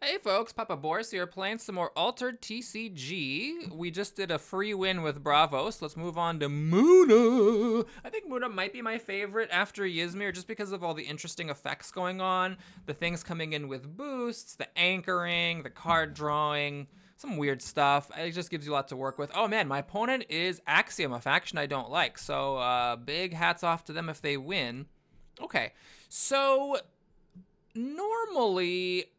Hey folks, Papa Boris here playing some more Altered TCG. We just did a free win with Bravo, so let's move on to Muna. I think Muna might be my favorite after Ysmir just because of all the interesting effects going on, the things coming in with boosts, the anchoring, the card drawing, some weird stuff. It just gives you a lot to work with. Oh man, my opponent is Axiom, a faction I don't like, so big hats off to them if they win. Okay, so normally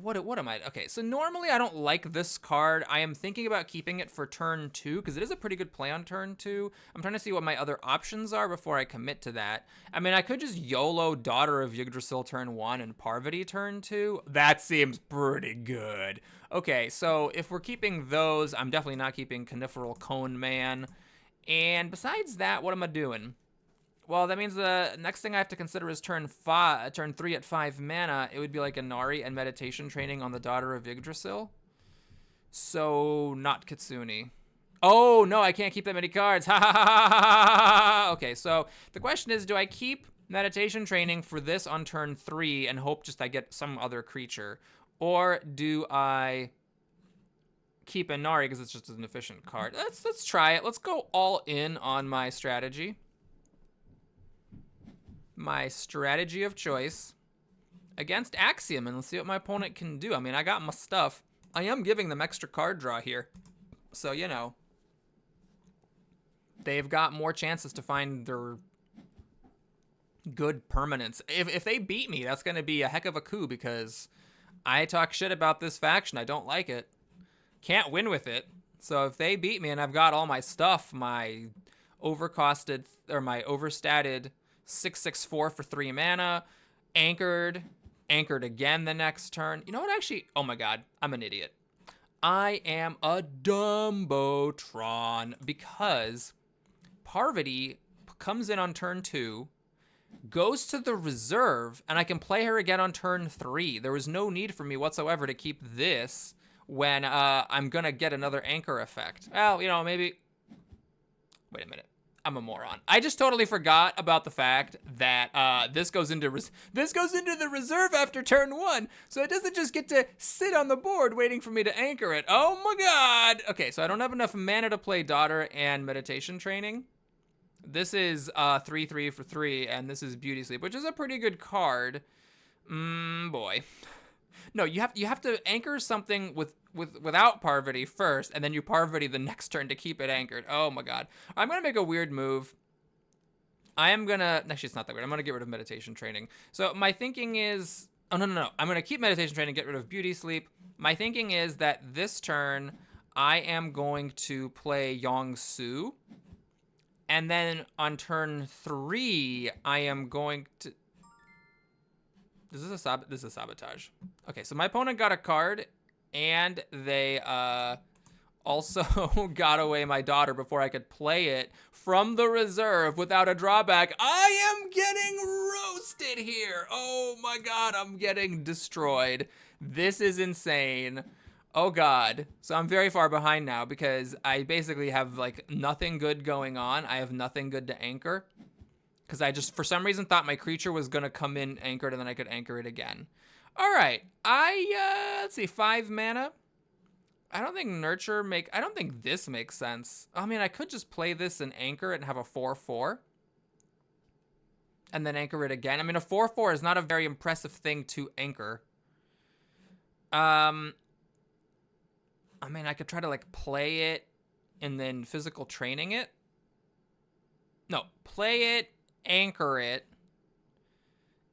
what am I? Okay, so normally I don't like this card. I am thinking about keeping it for turn 2 because it is a pretty good play on turn 2. I'm trying to see what my other options are before I commit to that. I mean, I could just YOLO Daughter of Yggdrasil turn 1 and Parvati turn 2. That seems pretty good. Okay, so if we're keeping those, I'm definitely not keeping Coniferal Cone Man. And besides that, what am I doing? Well, that means the next thing I have to consider is turn 3 at 5 mana. It would be like Inari and Meditation Training on the Daughter of Yggdrasil. So, not Kitsune. Oh, no, I can't keep that many cards. Ha ha ha ha ha ha. Okay, so the question is, do I keep Meditation Training for this on turn 3 and hope just I get some other creature? Or do I keep Inari because it's just an efficient card? Let's try it. Let's go all in on my strategy. My strategy of choice against Axiom, and let's see what my opponent can do. I mean, I got my stuff. I am giving them extra card draw here. So, you know, they've got more chances to find their good permanents. If they beat me, that's going to be a heck of a coup because I talk shit about this faction. I don't like it. Can't win with it. So if they beat me and I've got all my stuff, my overcosted or my overstated 6/6/4 for 3 mana, anchored again the next turn. You know what, actually, oh my god, I'm an idiot. I am a Dumbotron because Parvati comes in on turn 2, goes to the reserve, and I can play her again on turn 3. There was no need for me whatsoever to keep this when I'm gonna get another anchor effect. Well, you know, maybe, wait a minute. I'm a moron. I just totally forgot about the fact that this goes into the reserve after turn 1, so it doesn't just get to sit on the board waiting for me to anchor it. Oh my god! Okay, so I don't have enough mana to play Daughter and Meditation Training. This is 3/3 for 3, and this is Beauty Sleep, which is a pretty good card. Boy. No, you have to anchor something without Parvati first, and then you Parvati the next turn to keep it anchored. Oh my god. I'm gonna make a weird move. Actually, it's not that weird. I'm gonna get rid of Meditation Training. So my thinking is, oh no. I'm gonna keep Meditation Training, get rid of Beauty Sleep. My thinking is that this turn, I am going to play Yongsu. And then on turn 3, I am going to... This is a sabotage. Okay, so my opponent got a card, and they also got away my Daughter before I could play it from the reserve without a drawback. I am getting roasted here. Oh my god, I'm getting destroyed. This is insane. Oh god. So I'm very far behind now because I basically have like nothing good going on. I have nothing good to anchor. Because I just, for some reason, thought my creature was going to come in anchored and then I could anchor it again. All right. Let's see, 5 mana. I don't think this makes sense. I mean, I could just play this and anchor it and have a 4/4. And then anchor it again. I mean, a 4/4 is not a very impressive thing to anchor. I mean, I could try to, like, play it and then physical training it. No, play it, anchor it,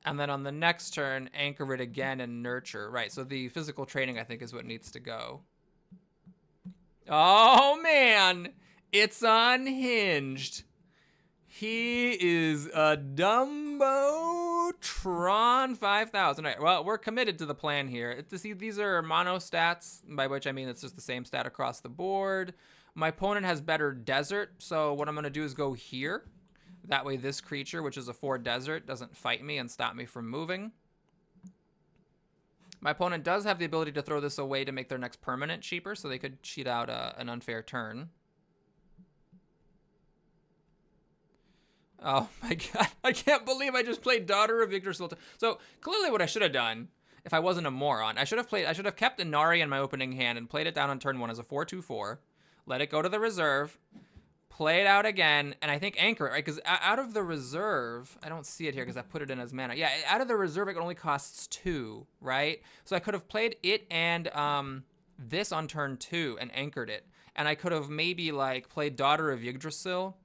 and then on the next turn, anchor it again and nurture. Right, so the physical training, I think, is what needs to go. Oh, man! It's unhinged. He is a Dumbotron 5000. All right, well, we're committed to the plan here. See, these are mono stats, by which I mean it's just the same stat across the board. My opponent has better desert, so what I'm going to do is go here. That way this creature, which is a 4 desert, doesn't fight me and stop me from moving. My opponent does have the ability to throw this away to make their next permanent cheaper, so they could cheat out an unfair turn. Oh my god, I can't believe I just played Daughter of Yggdrasil. So clearly what I should have done if I wasn't a moron. I should have kept Inari in my opening hand and played it down on turn 1 as a 4/2/4. Let it go to the reserve. Play it out again, and I think anchor it, right? Because out of the reserve, I don't see it here because I put it in as mana. Yeah, out of the reserve, it only costs 2, right? So I could have played it and this on turn 2 and anchored it. And I could have maybe, like, played Daughter of Yggdrasil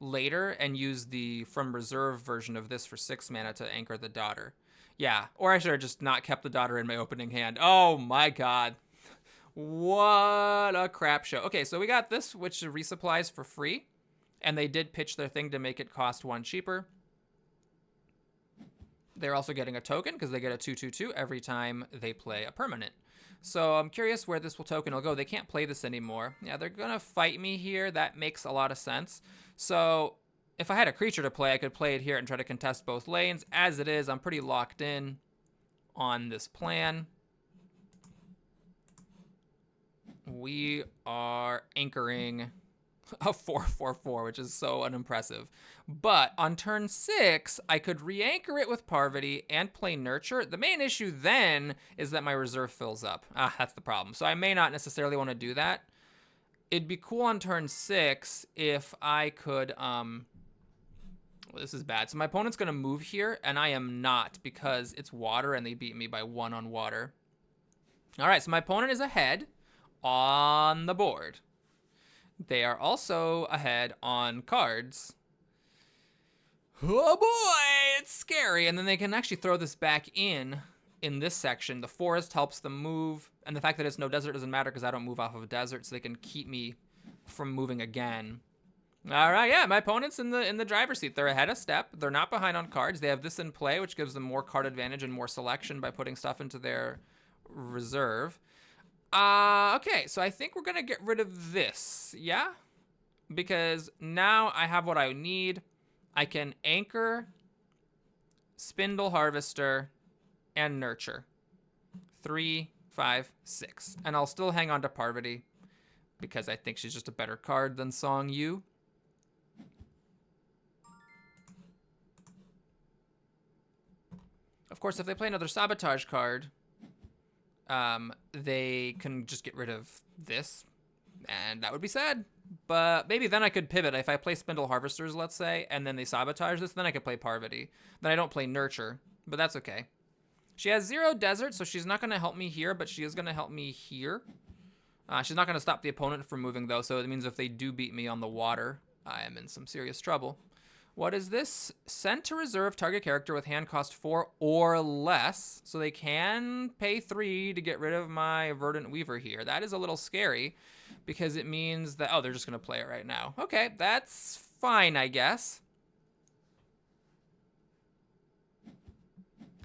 later and used the from reserve version of this for 6 mana to anchor the Daughter. Yeah, or I should have just not kept the Daughter in my opening hand. Oh, my God. What a crap show. Okay, so we got this, which resupplies for free. And they did pitch their thing to make it cost 1 cheaper. They're also getting a token because they get a 2/2/2 every time they play a permanent. So I'm curious where this token will go. They can't play this anymore. Yeah, they're going to fight me here. That makes a lot of sense. So if I had a creature to play, I could play it here and try to contest both lanes. As it is, I'm pretty locked in on this plan. We are anchoring a 4/4/4, which is so unimpressive. But on turn 6, I could re-anchor it with Parvati and play Nurture. The main issue then is that my reserve fills up. That's the problem. So I may not necessarily want to do that. It'd be cool on turn 6 if I could, well, this is bad. So my opponent's going to move here, and I am not because it's water, and they beat me by 1 on water. All right, so my opponent is ahead on the board. They are also ahead on cards. Oh boy, it's scary. And then they can actually throw this back in this section. The forest helps them move, and the fact that it's no desert doesn't matter because I don't move off of a desert, so they can keep me from moving again. All right, yeah, my opponent's in the driver's seat. They're ahead a step. They're not behind on cards. They have this in play, which gives them more card advantage and more selection by putting stuff into their reserve. Okay, so I think we're gonna get rid of this, yeah? Because now I have what I need. I can anchor, Spindle Harvester, and Nurture. 3, 5, 6. And I'll still hang on to Parvati because I think she's just a better card than Song Yu. Of course, if they play another Sabotage card, they can just get rid of this, and that would be sad. But maybe then I could pivot. If I play Spindle Harvesters, let's say, and then they sabotage this, then I could play Parvati. Then I don't play Nurture, but that's okay. She has 0 desert, so she's not going to help me here, but she is going to help me here. She's not going to stop the opponent from moving, though, so it means if they do beat me on the water, I am in some serious trouble. What is this? Send to reserve target character with hand cost 4 or less. So they can pay 3 to get rid of my Verdant Weaver here. That is a little scary because it means that, oh, they're just going to play it right now. Okay, that's fine, I guess.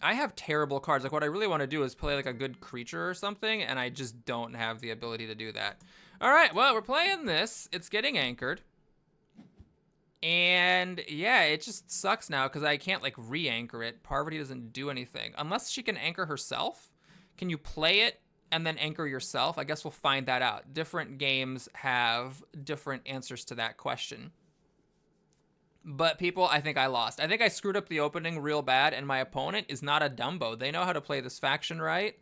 I have terrible cards. Like, what I really want to do is play like a good creature or something, and I just don't have the ability to do that. All right, well, we're playing this. It's getting anchored. And yeah, it just sucks now because I can't like re-anchor it. Parvati doesn't do anything. Unless she can anchor herself. Can you play it and then anchor yourself? I guess we'll find that out. Different games have different answers to that question. But people, I think I lost. I think I screwed up the opening real bad, and my opponent is not a Dumbo. They know how to play this faction right,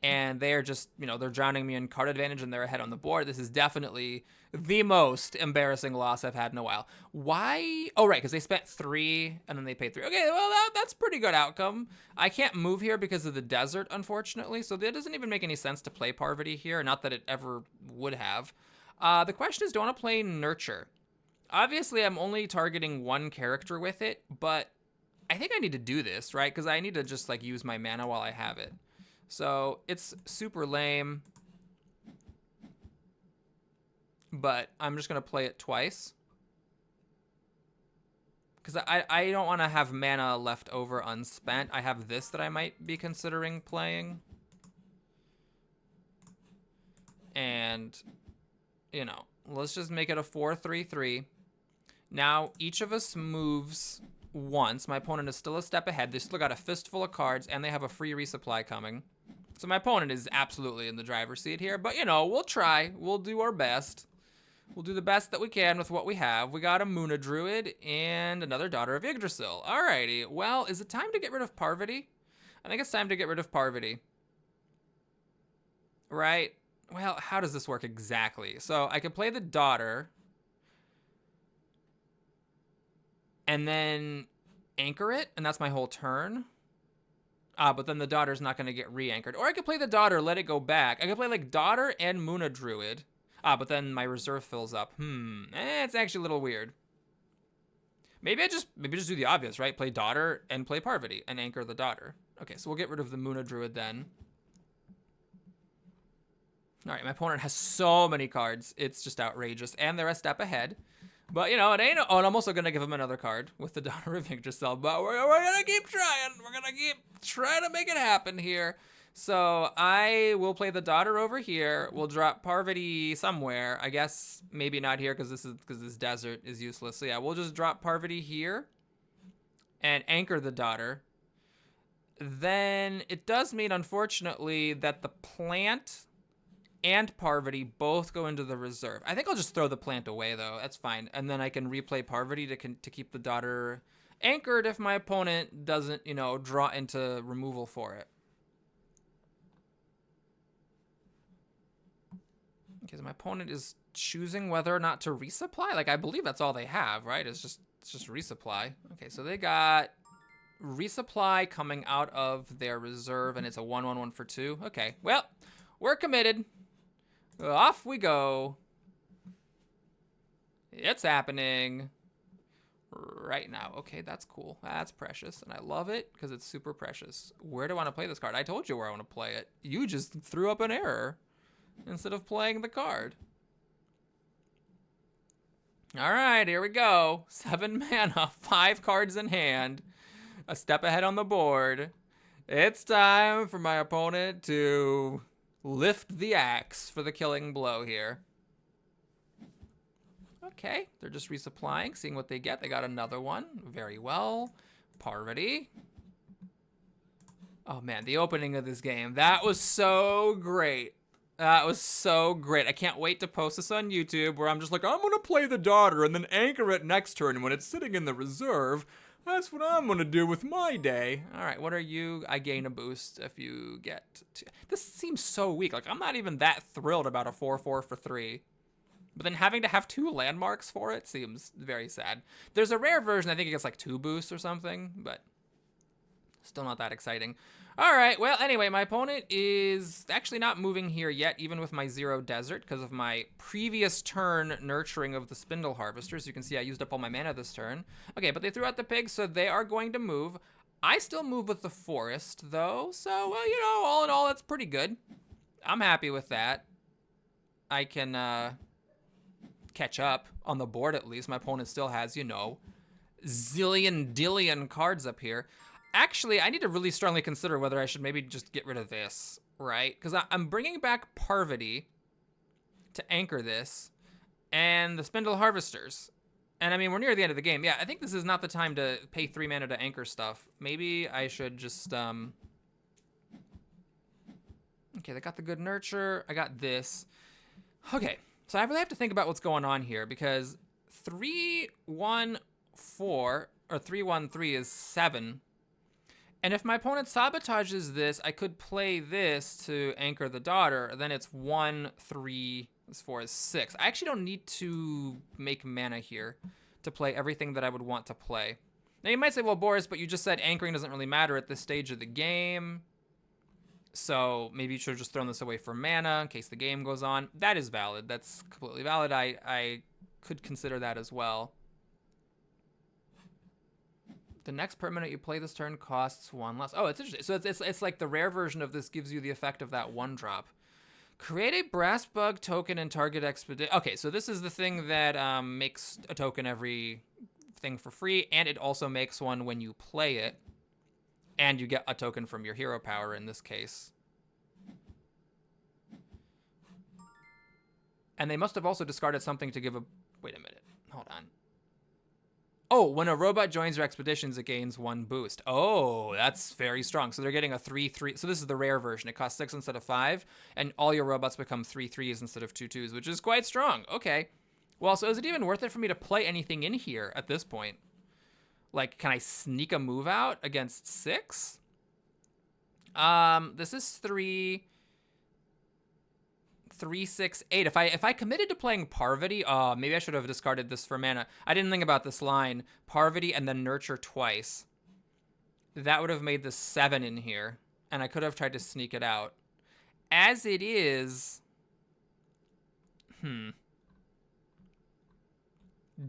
and they are just, you know, they're drowning me in card advantage, and they're ahead on the board. This is definitely the most embarrassing loss I've had in a while. Why? Oh, right, because they spent 3, and then they paid 3. Okay, well, that's pretty good outcome. I can't move here because of the desert, unfortunately, so that doesn't even make any sense to play Parvati here, not that it ever would have. The question is, do I want to play Nurture? Obviously, I'm only targeting one character with it, but I think I need to do this, right? Because I need to just, like, use my mana while I have it. So, it's super lame. But I'm just going to play it twice. Because I don't want to have mana left over unspent. I have this that I might be considering playing. And, you know, let's just make it a 4/3/3. Now, each of us moves once. My opponent is still a step ahead. They still got a fistful of cards, and they have a free resupply coming. So my opponent is absolutely in the driver's seat here. But, you know, we'll try. We'll do our best. We'll do the best that we can with what we have. We got a Muna Druid and another Daughter of Yggdrasil. Alrighty. Well, is it time to get rid of Parvati? I think it's time to get rid of Parvati. Right? Well, how does this work exactly? So I could play the daughter and then anchor it, and that's my whole turn. But then the daughter's not going to get re-anchored. Or I could play the daughter, let it go back. I could play like daughter and Muna Druid. But then my reserve fills up. It's actually a little weird. Maybe just do the obvious, right? Play daughter and play Parvati and anchor the daughter. Okay, so we'll get rid of the Muna Druid then. All right, my opponent has so many cards. It's just outrageous. And they're a step ahead. But, you know, it ain't... Oh, and I'm also going to give him another card with the Daughter of Yggdrasil. But we're going to keep trying. We're going to keep trying to make it happen here. So I will play the Daughter over here. We'll drop Parvati somewhere. I guess maybe not here because this desert is useless. So, yeah, we'll just drop Parvati here and anchor the Daughter. Then it does mean, unfortunately, that the plant and Parvati both go into the reserve. I think I'll just throw the plant away, though. That's fine. And then I can replay Parvati to keep the daughter anchored if my opponent doesn't, you know, draw into removal for it. Okay, so my opponent is choosing whether or not to resupply. Like, I believe that's all they have, right? It's just resupply. Okay, so they got resupply coming out of their reserve, and it's a 1/1/1 for 2. Okay, well, we're committed. Off we go. It's happening right now. Okay, that's cool. That's precious, and I love it because it's super precious. Where do I want to play this card? I told you where I want to play it. You just threw up an error instead of playing the card. All right, here we go. 7 mana, 5 cards in hand, a step ahead on the board. It's time for my opponent to lift the axe for the killing blow here. Okay, they're just resupplying, seeing what they get. They got another one. Very well. Parvati. Oh, man, the opening of this game. That was so great. That was so great. I can't wait to post this on YouTube where I'm just like, I'm going to play the daughter and then anchor it next turn when it's sitting in the reserve. That's what I'm going to do with my day. All right, what are you? I gain a boost if you get... This seems so weak. Like, I'm not even that thrilled about a 4/4 for 3. But then having to have 2 landmarks for it seems very sad. There's a rare version, I think it gets like 2 boosts or something, but still not that exciting. All right, well, anyway, my opponent is actually not moving here yet, even with my 0 desert, because of my previous turn nurturing of the Spindle Harvesters. You can see I used up all my mana this turn. Okay, but they threw out the pigs, so they are going to move. I still move with the forest, though, so, well, you know, all in all, that's pretty good. I'm happy with that. I can catch up on the board, at least. My opponent still has, you know, zillion cards up here. Actually, I need to really strongly consider whether I should maybe just get rid of this, right? Because I'm bringing back Parvati to anchor this and the Spindle Harvesters. And, I mean, we're near the end of the game. Yeah, I think this is not the time to pay 3 mana to anchor stuff. Maybe I should just... Okay, they got the good nurture. I got this. Okay, so I really have to think about what's going on here because 3/1/4 or 3/1/3 is 7. And if my opponent sabotages this, I could play this to anchor the daughter. Then it's 1, 3, 4 is 6. I actually don't need to make mana here to play everything that I would want to play. Now you might say, well, Boris, but you just said anchoring doesn't really matter at this stage of the game. So maybe you should have just thrown this away for mana in case the game goes on. That is valid. That's completely valid. I could consider that as well. The next permanent you play this turn costs 1 less. Oh, it's interesting. So it's like the rare version of this gives you the effect of that 1-drop. Create a brass bug token and target expedition. Okay, so this is the thing that makes a token every thing for free, and it also makes one when you play it, and you get a token from your hero power in this case. And they must have also discarded something to give a... Wait a minute. Hold on. Oh, when a robot joins your expeditions, it gains 1 boost. Oh, that's very strong. So they're getting a 3/3. So this is the rare version. It costs 6 instead of 5, and all your robots become 3/3s instead of 2/2s, which is quite strong. Okay. Well, so is it even worth it for me to play anything in here at this point? Like, can I sneak a move out against 6? This is 3, 3, 6, 8. If I committed to playing Parvati, maybe I should have discarded this for mana. I didn't think about this line. Parvati and then Nurture twice. That would have made the 7 in here, and I could have tried to sneak it out. As it is,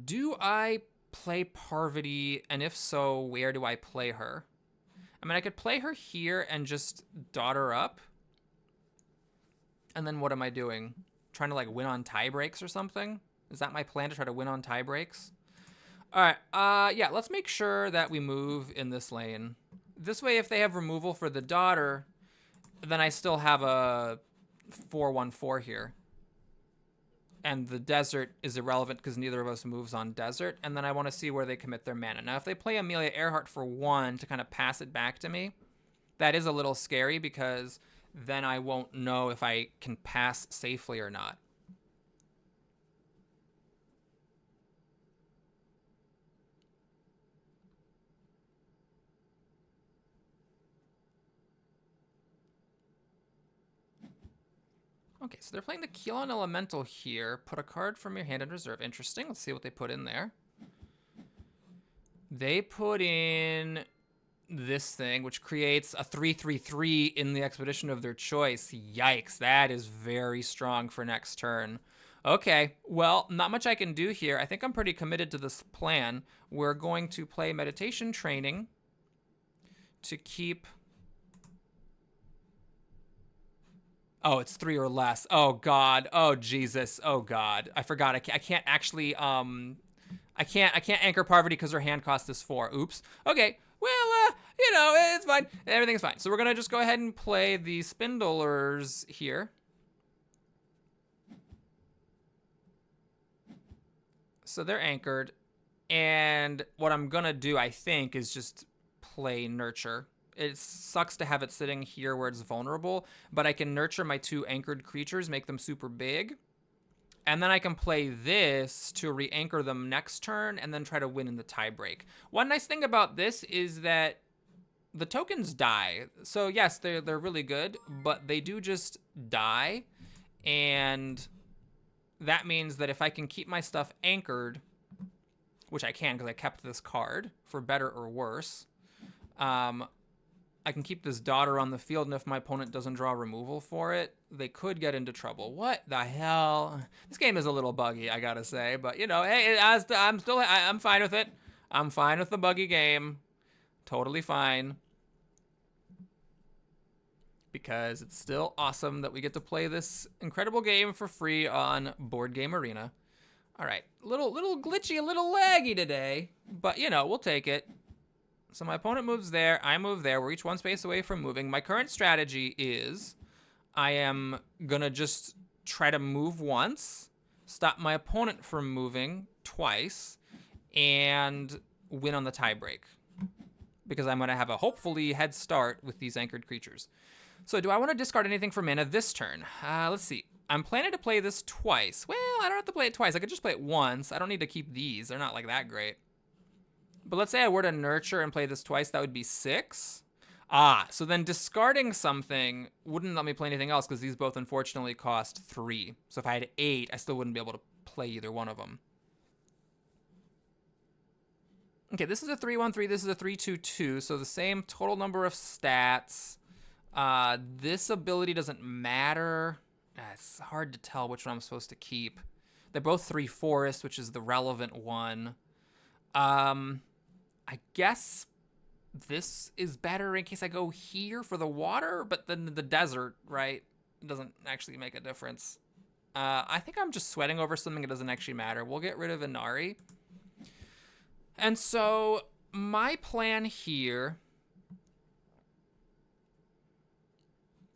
do I play Parvati, and if so, where do I play her? I mean, I could play her here and just dot her up. And then what am I doing? Trying to, like, win on tie breaks or something? Is that my plan, to try to win on tie breaks? All right, yeah, let's make sure that we move in this lane. This way, if they have removal for the daughter, then I still have a 4/1/4 here. And the desert is irrelevant because neither of us moves on desert. And then I want to see where they commit their mana. Now, if they play Amelia Earhart for 1 to kind of pass it back to me, that is a little scary because then I won't know if I can pass safely or not. Okay, so they're playing the Keelan Elemental here. Put a card from your hand in reserve. Interesting. Let's see what they put in there. They put in this thing, which creates a 3/3/3 in the expedition of their choice. Yikes, that is very strong for next turn. Okay, well, not much I can do here. I think I'm pretty committed to this plan. We're going to play Meditation Training to keep... Oh, it's 3 or less. Oh, God. Oh, Jesus. Oh, God. I forgot. I can't actually... I can't anchor Parvati because her hand cost is 4. Oops. Okay. Well, you know, it's fine. Everything's fine. So we're going to just go ahead and play the Spindlers here. So they're anchored. And what I'm going to do, I think, is just play Nurture. It sucks to have it sitting here where it's vulnerable, but I can nurture my 2 anchored creatures, make them super big. And then I can play this to re-anchor them next turn and then try to win in the tiebreak. One nice thing about this is that the tokens die. So yes, they're really good, but they do just die. And that means that if I can keep my stuff anchored, which I can because I kept this card for better or worse, I can keep this daughter on the field, and if my opponent doesn't draw removal for it, they could get into trouble. What the hell? This game is a little buggy, I gotta say, but you know, hey, I'm fine with it. I'm fine with the buggy game. Totally fine. Because it's still awesome that we get to play this incredible game for free on Board Game Arena. All right, little glitchy, a little laggy today, but you know, we'll take it. So my opponent moves there, I move there. We're each 1 space away from moving. My current strategy is I am gonna just try to move once, stop my opponent from moving twice, and win on the tiebreak. Because I'm gonna have a hopefully head start with these anchored creatures. So do I want to discard anything for mana this turn? Let's see. I'm planning to play this twice. Well, I don't have to play it twice. I could just play it once. I don't need to keep these. They're not like that great. But let's say I were to nurture and play this twice, that would be 6. So then discarding something wouldn't let me play anything else because these both unfortunately cost 3. So if I had 8, I still wouldn't be able to play either one of them. Okay, this is a 3/1/3, this is a 3/2/2, so the same total number of stats. This ability doesn't matter. It's hard to tell which one I'm supposed to keep. They're both 3 forest, which is the relevant one. I guess this is better in case I go here for the water, but then the desert, right? It doesn't actually make a difference. I think I'm just sweating over something that doesn't actually matter. We'll get rid of Inari. And so my plan here...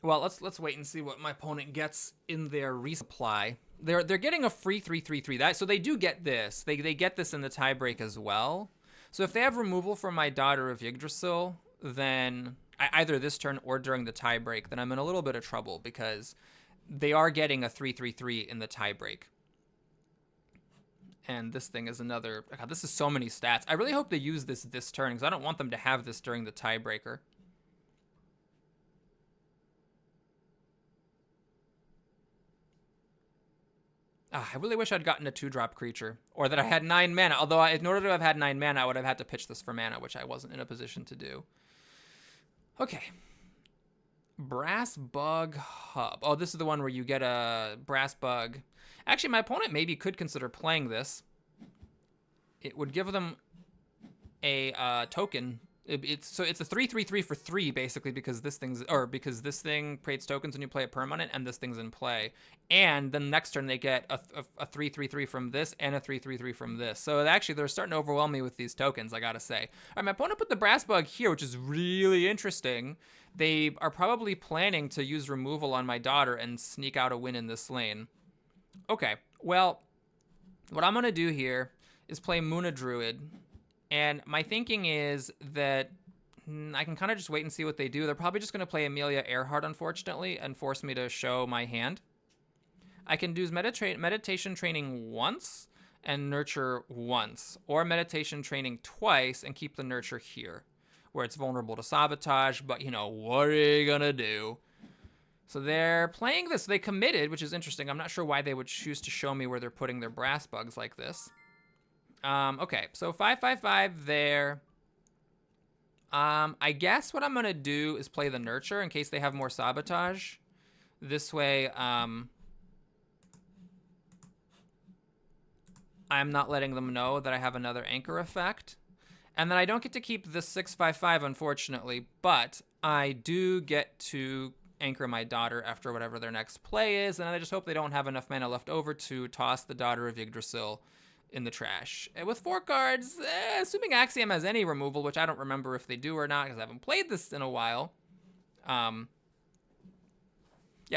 Well, let's wait and see what my opponent gets in their resupply. They're getting a free 3/3/3. So they do get this. They get this in the tiebreak as well. So if they have removal from my Daughter of Yggdrasil, then either this turn or during the tiebreak, then I'm in a little bit of trouble because they are getting a 3/3/3 in the tiebreak. And this thing is another... God, this is so many stats. I really hope they use this turn because I don't want them to have this during the tiebreaker. I really wish I'd gotten a 2-drop creature, or that I had 9 mana. Although in order to have had 9 mana, I would have had to pitch this for mana, which I wasn't in a position to do. Okay. Brass Bug Hub. Oh, this is the one where you get a Brass Bug. Actually, my opponent maybe could consider playing this. It would give them a token. It's a 3/3/3 for 3 basically, because this thing creates tokens when you play a permanent, and this thing's in play. And then next turn they get a 3/3/3 from this and a 3/3/3 from this. So actually they're starting to overwhelm me with these tokens, I gotta say. All right, my opponent put the Brass Bug here, which is really interesting. They are probably planning to use removal on my daughter and sneak out a win in this lane. Okay, well, what I'm gonna do here is play Muna Druid. And my thinking is that I can kind of just wait and see what they do. They're probably just going to play Amelia Earhart, unfortunately, and force me to show my hand. I can do meditation training once and nurture once, or meditation training twice and keep the nurture here, where it's vulnerable to sabotage, but, you know, what are you going to do? So they're playing this. They committed, which is interesting. I'm not sure why they would choose to show me where they're putting their Brass Bugs like this. Okay, so 5/5/5 there. I guess what I'm gonna do is play the Nurture in case they have more sabotage. This way, I'm not letting them know that I have another anchor effect. And then I don't get to keep this 6/5/5, unfortunately, but I do get to anchor my daughter after whatever their next play is, and I just hope they don't have enough mana left over to toss the Daughter of Yggdrasil in the trash. And with 4 cards, assuming Axiom has any removal, which I don't remember if they do or not because I haven't played this in a while. Yeah,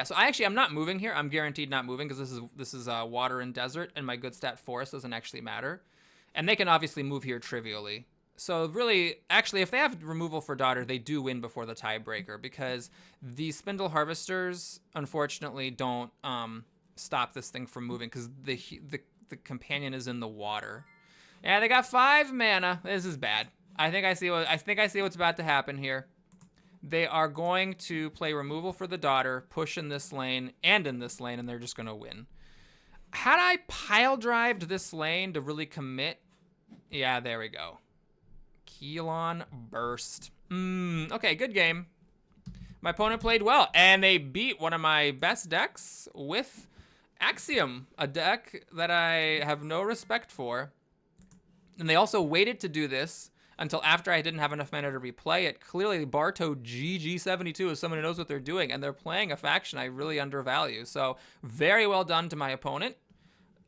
so I'm not moving here. I'm guaranteed not moving because this is water and desert, and my good stat forest doesn't actually matter. And they can obviously move here trivially. So really, actually, if they have removal for Daughter, they do win before the tiebreaker, because the Spindle Harvesters, unfortunately, don't stop this thing from moving because the companion is in the water. Yeah, they got 5 mana. This is bad. I think I see what's about to happen here. They are going to play removal for the Daughter, push in this lane and in this lane, and they're just going to win. Had I pile drived this lane to really commit? Yeah, there we go. Keelon Burst. Okay, good game. My opponent played well, and they beat one of my best decks with Axiom, a deck that I have no respect for. And they also waited to do this until after I didn't have enough mana to replay it. Clearly, Barto GG72 is someone who knows what they're doing, and they're playing a faction I really undervalue. So very well done to my opponent.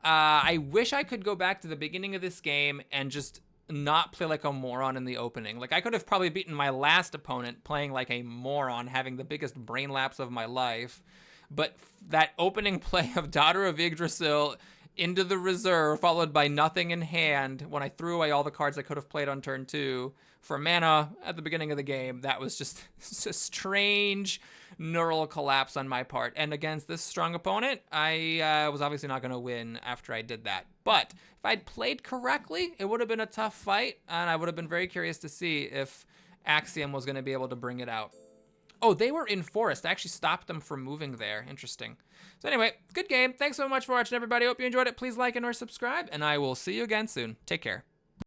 I wish I could go back to the beginning of this game and just not play like a moron in the opening. Like, I could have probably beaten my last opponent playing like a moron, having the biggest brain lapse of my life. But that opening play of Daughter of Yggdrasil into the reserve, followed by nothing in hand, when I threw away all the cards I could have played on turn 2 for mana at the beginning of the game, that was just a strange neural collapse on my part. And against this strong opponent, I was obviously not going to win after I did that. But if I'd played correctly, it would have been a tough fight, and I would have been very curious to see if Axiom was going to be able to bring it out. Oh, they were in forest. I actually stopped them from moving there. Interesting. So anyway, good game. Thanks so much for watching, everybody. Hope you enjoyed it. Please like and or subscribe, and I will see you again soon. Take care.